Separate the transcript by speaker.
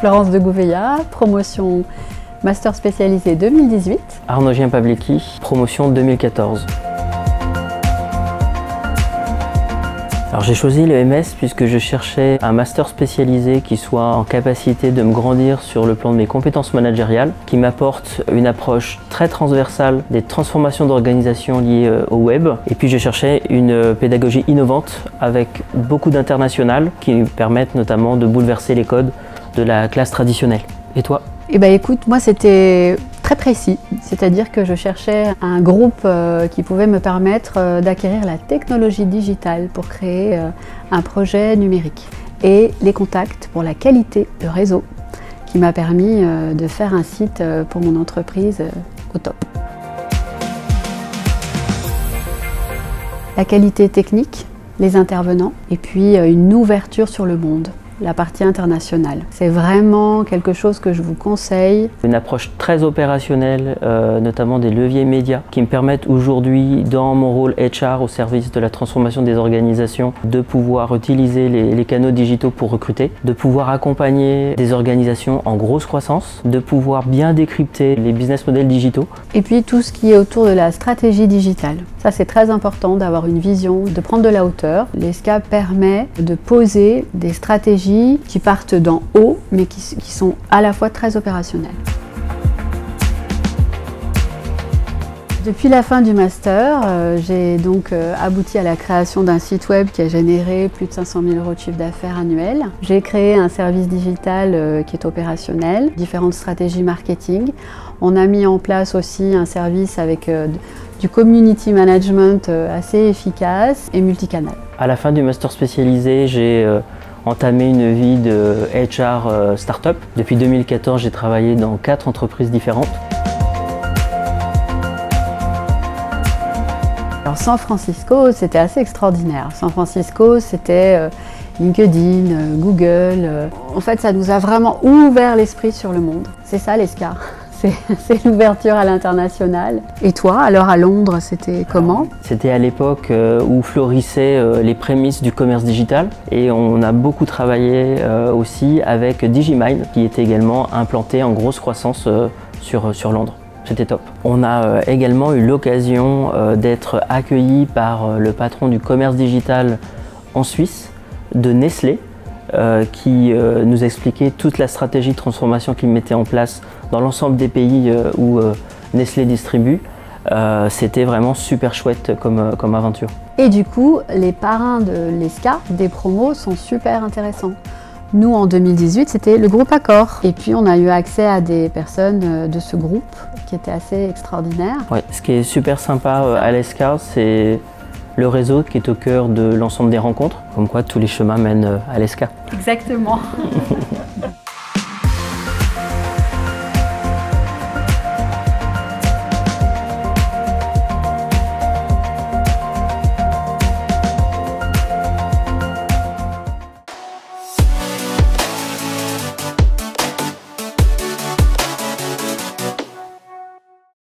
Speaker 1: Florence de Gouveia, promotion Master spécialisé 2018.
Speaker 2: Arnaud Pavlecki, promotion 2014. Alors j'ai choisi le MS puisque je cherchais un master spécialisé qui soit en capacité de me grandir sur le plan de mes compétences managériales, qui m'apporte une approche très transversale des transformations d'organisation liées au web. Et puis je cherchais une pédagogie innovante avec beaucoup d'international qui me permettent notamment de bouleverser les codes de la classe traditionnelle. Et toi?
Speaker 1: Eh bien écoute, moi c'était très précis, c'est-à-dire que je cherchais un groupe qui pouvait me permettre d'acquérir la technologie digitale pour créer un projet numérique et les contacts pour la qualité de réseau qui m'a permis de faire un site pour mon entreprise au top. La qualité technique, les intervenants et puis une ouverture sur le monde. La partie internationale. C'est vraiment quelque chose que je vous conseille.
Speaker 2: Une approche très opérationnelle, notamment des leviers médias, qui me permettent aujourd'hui, dans mon rôle HR au service de la transformation des organisations, de pouvoir utiliser les canaux digitaux pour recruter, de pouvoir accompagner des organisations en grosse croissance, de pouvoir bien décrypter les business models digitaux.
Speaker 1: Et puis tout ce qui est autour de la stratégie digitale. Ça c'est très important d'avoir une vision, de prendre de la hauteur. L'ESCA permet de poser des stratégies qui partent d'en haut, mais qui sont à la fois très opérationnelles. Depuis la fin du master, j'ai donc abouti à la création d'un site web qui a généré plus de 500 000 € de chiffre d'affaires annuel. J'ai créé un service digital qui est opérationnel, différentes stratégies marketing. On a mis en place aussi un service avec du community management assez efficace et multicanal.
Speaker 2: À la fin du master spécialisé, j'ai entamé une vie de HR startup. Depuis 2014, j'ai travaillé dans 4 entreprises différentes.
Speaker 1: Alors San Francisco, c'était assez extraordinaire. San Francisco, c'était LinkedIn, Google. En fait, ça nous a vraiment ouvert l'esprit sur le monde. C'est ça l'ESCA. C'est l'ouverture à l'international. Et toi, alors à Londres, c'était comment?
Speaker 2: C'était à l'époque où florissaient les prémices du commerce digital et on a beaucoup travaillé aussi avec Digimind qui était également implanté en grosse croissance sur Londres. C'était top. On a également eu l'occasion d'être accueillis par le patron du commerce digital en Suisse, de Nestlé, qui nous expliquait toute la stratégie de transformation qu'il mettait en place dans l'ensemble des pays où Nestlé distribue. C'était vraiment super chouette comme aventure.
Speaker 1: Et du coup, les parrains de l'ESCA, des promos, sont super intéressants. Nous, en 2018, c'était le groupe Accor. Et puis, on a eu accès à des personnes de ce groupe qui étaient assez extraordinaires.
Speaker 2: Ouais, ce qui est super sympa à l'ESCA, c'est le réseau qui est au cœur de l'ensemble des rencontres. Comme quoi, tous les chemins mènent à l'ESCA.
Speaker 1: Exactement.